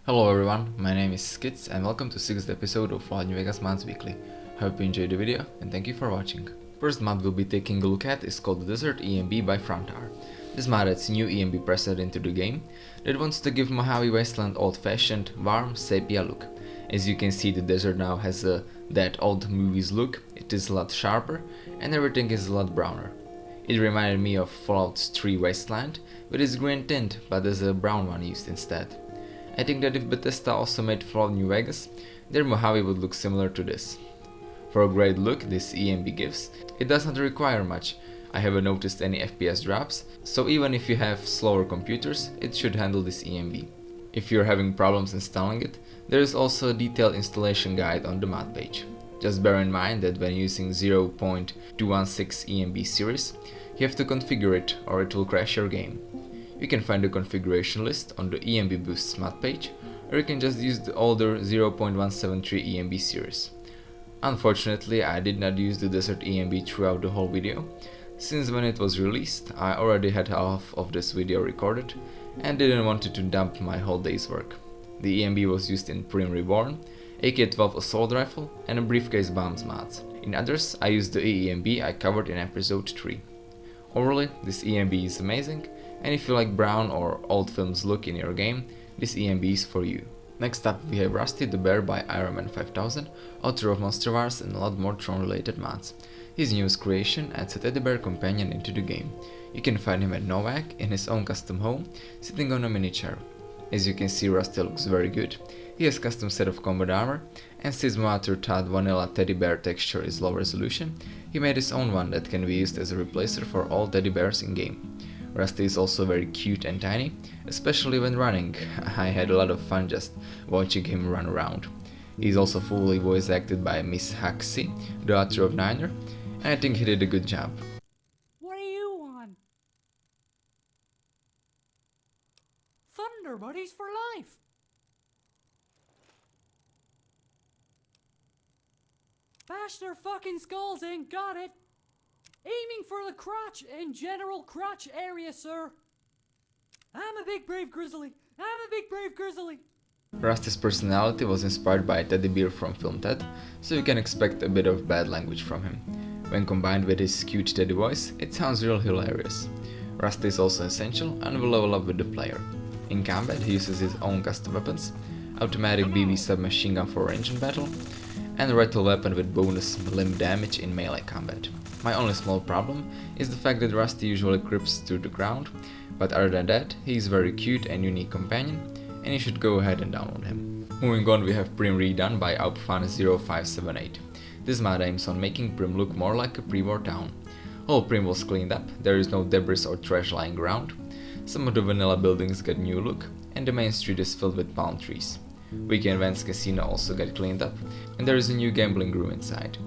Hello everyone, my name is Skits and welcome to 6th episode of New Vegas Mods Weekly. Hope you enjoyed the video and thank you for watching. First mod we'll be taking a look at is called the Desert ENB by Frantar. This mod adds new ENB preset into the game that wants to give Mojave Wasteland old-fashioned, warm, sepia look. As you can see, the desert now has that old movies look, it is a lot sharper and everything is a lot browner. It reminded me of Fallout 3 Wasteland with its green tint, but there's a brown one used instead. I think that if Bethesda also made Fallout New Vegas, their Mojave would look similar to this. For a great look this ENB gives, it does not require much. I haven't noticed any FPS drops, so even if you have slower computers, it should handle this ENB. If you're having problems installing it, there is also a detailed installation guide on the mod page. Just bear in mind that when using 0.216 ENB series, you have to configure it or it will crash your game. You can find the configuration list on the ENB Boosts mod page, or you can just use the older 0.173 ENB series. Unfortunately, I did not use the Desert ENB throughout the whole video, since when it was released I already had half of this video recorded and didn't want to dump my whole day's work. The ENB was used in Primm Reborn, AK-12 Assault Rifle and a Briefcase bombs mods. In others, I used the ENB I covered in episode 3. Overall, this ENB is amazing, and if you like brown or old films look in your game, this ENB is for you. Next up we have Rusty the Bear by Ironman 5000, author of Monster Wars and a lot more Tron related mods. His newest creation adds a teddy bear companion into the game. You can find him at Novac in his own custom home, sitting on a mini chair. As you can see, Rusty looks very good. He has custom set of combat armor, and since Moater thought vanilla teddy bear texture is low resolution, he made his own one that can be used as a replacer for all teddy bears in game. Rusty is also very cute and tiny, especially when running. I had a lot of fun just watching him run around. He is also fully voice acted by Miss Haxi, the author of Niner, and I think he did a good job. What are you on? Thunder Buddies for life! Bash their fucking skulls in, got it! Aiming for the crotch and general crotch area, sir. I'm a big brave grizzly. Rusty's personality was inspired by Teddy Bear from Film Ted, so you can expect a bit of bad language from him. When combined with his cute Teddy voice, it sounds real hilarious. Rusty is also essential and will level up with the player. In combat he uses his own custom weapons, automatic BB submachine gun for ranged battle, and a rattle weapon with bonus limb damage in melee combat. My only small problem is the fact that Rusty usually creeps to the ground, but other than that, he is very cute and unique companion, and you should go ahead and download him. Moving on, we have Primm redone by Upfan0578. This mod aims on making Primm look more like a pre-war town. All Primm was cleaned up, there is no debris or trash lying around. Some of the vanilla buildings get new look, and the main street is filled with palm trees. Weekend Vans Casino also got cleaned up, and there is a new gambling room inside.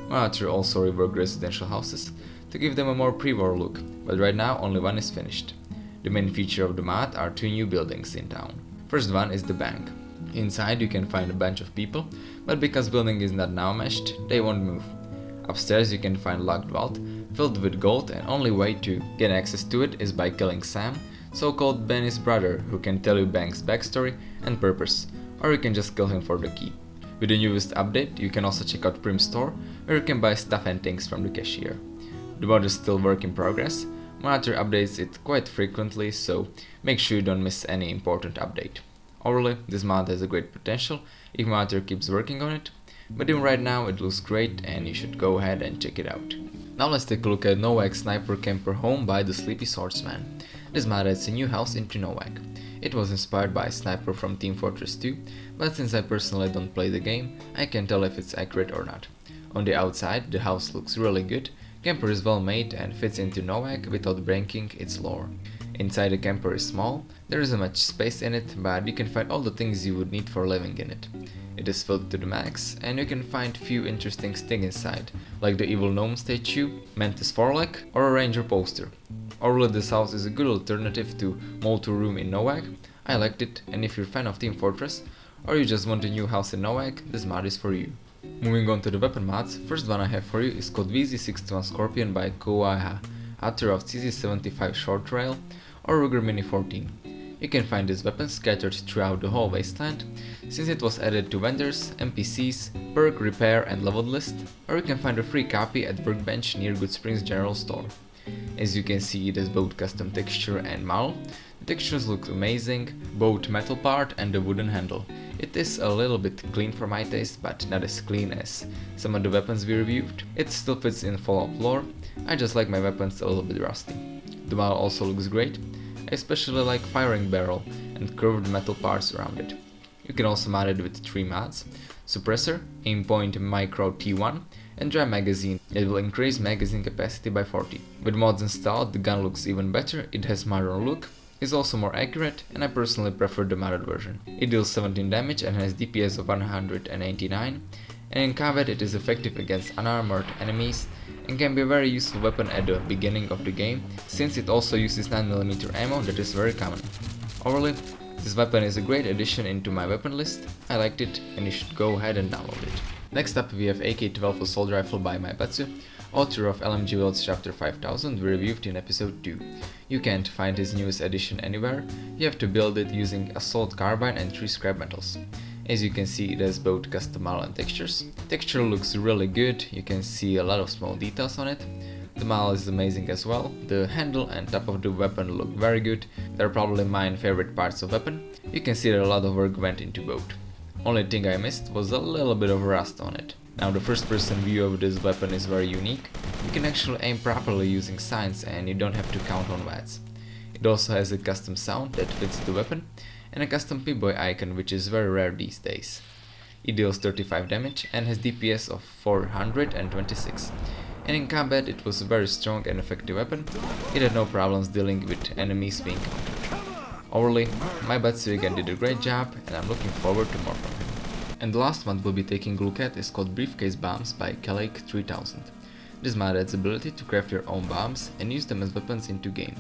Moater also reworked residential houses to give them a more pre-war look, but right now only one is finished. The main feature of the mod are two new buildings in town. First one is the bank. Inside you can find a bunch of people, but because building is not now meshed, they won't move. Upstairs you can find locked vault filled with gold, and only way to get access to it is by killing Sam, so-called Benny's brother, who can tell you Bank's backstory and purpose, or you can just kill him for the key. With the newest update, you can also check out Primm's store, where you can buy stuff and things from the cashier. The mod is still work in progress. Moater updates it quite frequently, so make sure you don't miss any important update. Overall, this mod has a great potential if Moater keeps working on it, but even right now it looks great and you should go ahead and check it out. Now let's take a look at Novac Sniper Camper Home by the Sleepy Swordsman. This mod adds a new house into Novac. It was inspired by a sniper from Team Fortress 2, but since I personally don't play the game, I can't tell if it's accurate or not. On the outside, the house looks really good, camper is well made and fits into Novac without breaking its lore. Inside the camper is small, there isn't much space in it, but you can find all the things you would need for living in it. It is filled to the max, and you can find few interesting things inside, like the evil gnome statue, Mantis foreleg, or a ranger poster. Overall, this house is a good alternative to Molto Room in Novac. I liked it, and if you're a fan of Team Fortress, or you just want a new house in Novac, this mod is for you. Moving on to the weapon mods, first one I have for you is called Vz61 Scorpion by kouoaeha, author of CZ75 Short Trail or Ruger Mini 14. You can find this weapon scattered throughout the whole wasteland, since it was added to vendors, NPCs, perk, repair and leveled list, or you can find a free copy at Workbench near Good Springs General Store. As you can see, it has both custom texture and model. The textures look amazing, both metal part and the wooden handle. It is a little bit clean for my taste, but not as clean as some of the weapons we reviewed. It still fits in Fallout lore, I just like my weapons a little bit rusty. The model also looks great, I especially like firing barrel and curved metal parts around it. You can also mod it with 3 mods: suppressor, aim point micro T1 and dry magazine. It will increase magazine capacity by 40. With mods installed, the gun looks even better, it has modern look, is also more accurate, and I personally prefer the modded version. It deals 17 damage and has DPS of 189, and in combat it is effective against unarmored enemies and can be a very useful weapon at the beginning of the game, since it also uses 9mm ammo that is very common. Overall, this weapon is a great addition into my weapon list, I liked it and you should go ahead and download it. Next up we have AK-12 assault rifle by MAIBATSU, author of LMG Worlds Chapter 5000 we reviewed in episode 2. You can't find his newest edition anywhere, you have to build it using assault carbine and 3 scrap metals. As you can see, it has both custom model and textures. Texture looks really good, you can see a lot of small details on it. The model is amazing as well, the handle and top of the weapon look very good, they're probably my favorite parts of weapon. You can see that a lot of work went into both. Only thing I missed was a little bit of rust on it. Now the first person view of this weapon is very unique, you can actually aim properly using signs and you don't have to count on VATS. It also has a custom sound that fits the weapon, and a custom P-boy icon which is very rare these days. It deals 35 damage and has DPS of 426. And in combat it was a very strong and effective weapon, it had no problems dealing with enemies being countered. Overall, MAIBATSU again did a great job and I'm looking forward to more from him. And the last one we'll be taking a look at is called Briefcase Bombs by kouoaeha 3000. This mod adds ability to craft your own bombs and use them as weapons into game.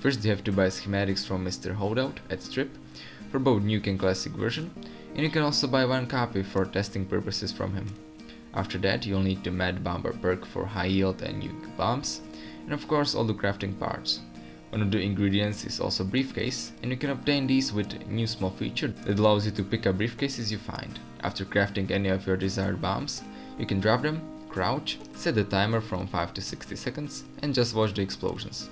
First you have to buy schematics from Mr. Holdout at Strip for both Nuke and Classic version, and you can also buy 1 copy for testing purposes from him. After that you'll need the Mad Bomber perk for high yield and Nuke bombs, and of course all the crafting parts. One of the ingredients is also Briefcase, and you can obtain these with a new small feature that allows you to pick up briefcases you find. After crafting any of your desired bombs, you can drop them, crouch, set the timer from 5 to 60 seconds and just watch the explosions.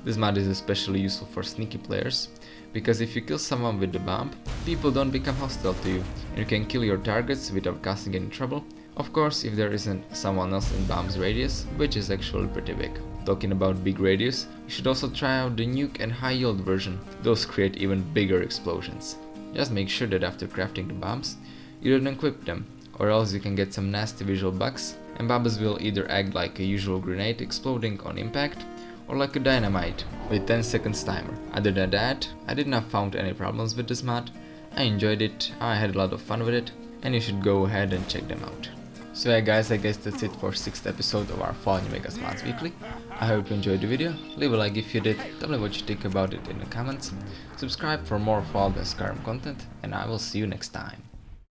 This mod is especially useful for sneaky players, because if you kill someone with the bomb, people don't become hostile to you and you can kill your targets without causing any trouble, of course if there isn't someone else in bomb's radius, which is actually pretty big. Talking about big radius, you should also try out the Nuke and high yield version, those create even bigger explosions. Just make sure that after crafting the bombs, you don't equip them, or else you can get some nasty visual bugs and bombs will either act like a usual grenade exploding on impact, or like a dynamite with 10 seconds timer. Other than that, I did not found any problems with this mod, I enjoyed it, I had a lot of fun with it, and you should go ahead and check them out. So yeah guys, I guess that's it for 6th episode of our Fall New Vegas Mods Weekly. I hope you enjoyed the video, leave a like if you did, tell me what you think about it in the comments, subscribe for more Fall and Skyrim content, and I will see you next time.